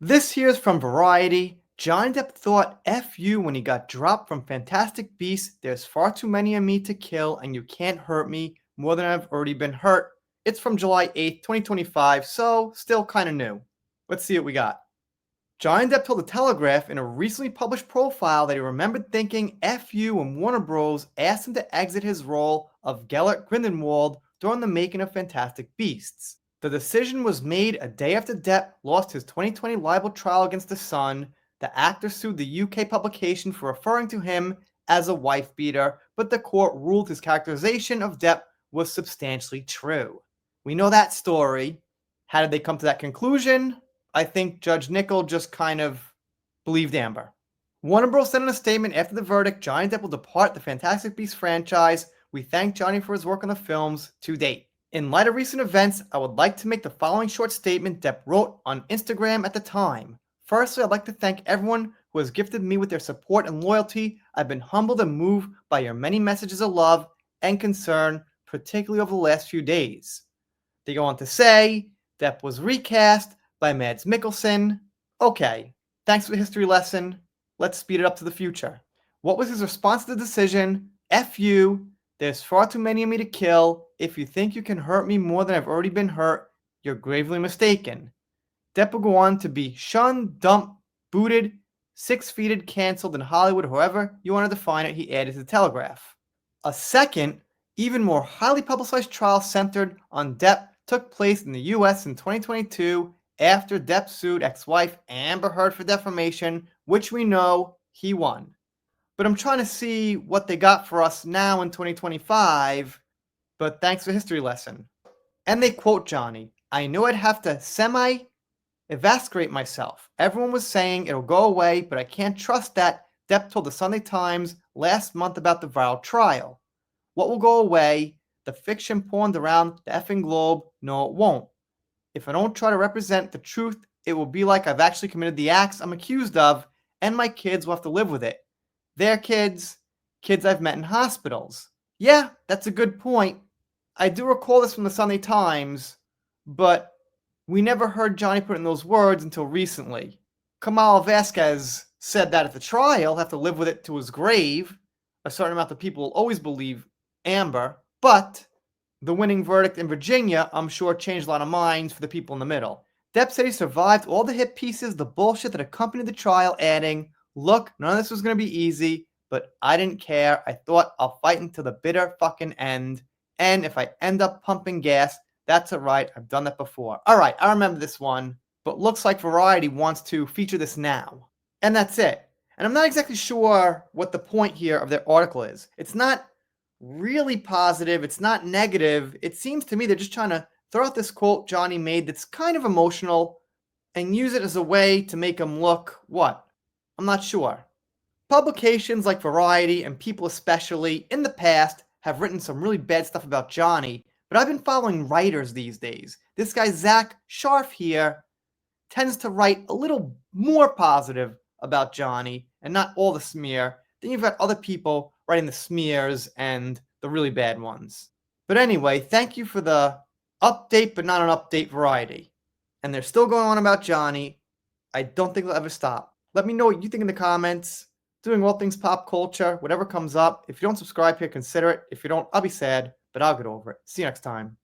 This here's from Variety. Johnny Depp thought F you when he got dropped from Fantastic Beasts. There's far too many of me to kill, and you can't hurt me more than I've already been hurt. It's from July 8th, 2025, so still kind of new. Let's see what we got. Johnny Depp told The Telegraph in a recently published profile that he remembered thinking F you when Warner Bros. Asked him to exit his role of Gellert Grindelwald during the making of Fantastic Beasts. The decision was made a day after Depp lost his 2020 libel trial against The Sun. The actor sued the UK publication for referring to him as a wife beater, but the court ruled his characterization of Depp was substantially true. We know that story. How did they come to that conclusion? I think Judge Nickel just kind of believed Amber. Warner Bros. Said in a statement after the verdict, Johnny Depp will depart the Fantastic Beasts franchise. We thank Johnny for his work on the films to date. In light of recent events, I would like to make the following short statement Depp wrote on Instagram at the time. Firstly, I'd like to thank everyone who has gifted me with their support and loyalty. I've been humbled and moved by your many messages of love and concern, particularly over the last few days. They go on to say, Depp was recast by Mads Mikkelsen. Okay, thanks for the history lesson. Let's speed it up to the future. What was his response to the decision? F you. There's far too many of me to kill. If you think you can hurt me more than I've already been hurt, you're gravely mistaken. Depp will go on to be shunned, dumped, booted, 6-feeted, cancelled in Hollywood, however you want to define it, he added to the Telegraph. A second, even more highly publicized trial centered on Depp took place in the US in 2022 after Depp sued ex-wife Amber Heard for defamation, which we know he won. But I'm trying to see what they got for us now in 2025, but thanks for the history lesson. And they quote Johnny, I knew I'd have to semi-eviscerate myself. Everyone was saying it'll go away, but I can't trust that, Depp told the Sunday Times last month about the viral trial. What will go away? The fiction pawned around the effing globe? No, it won't. If I don't try to represent the truth, it will be like I've actually committed the acts I'm accused of, and my kids will have to live with it. Their kids I've met in hospitals. Yeah, that's a good point. I do recall this from the Sunday Times, but we never heard Johnny put in those words until recently. Kamal Vasquez said that at the trial, he'll have to live with it to his grave. A certain amount of people will always believe Amber, but the winning verdict in Virginia, I'm sure, changed a lot of minds for the people in the middle. Depp said he survived all the hit pieces, the bullshit that accompanied the trial, adding, look, none of this was going to be easy, but I didn't care. I thought I'll fight until the bitter fucking end. And if I end up pumping gas, that's alright. I've done that before. Alright, I remember this one, but looks like Variety wants to feature this now. And that's it. And I'm not exactly sure what the point here of their article is. It's not really positive. It's not negative. It seems to me they're just trying to throw out this quote Johnny made that's kind of emotional and use it as a way to make him look what? I'm not sure. Publications like Variety and People especially in the past have written some really bad stuff about Johnny, but I've been following writers these days. This guy Zach Sharf here tends to write a little more positive about Johnny and not all the smear. Then you've got other people writing the smears and the really bad ones. But anyway, thank you for the update, but not an update, Variety. And they're still going on about Johnny. I don't think they'll ever stop. Let me know what you think in the comments. Doing all things pop culture, whatever comes up. If you don't subscribe here, consider it. If you don't, I'll be sad, but I'll get over it. See you next time.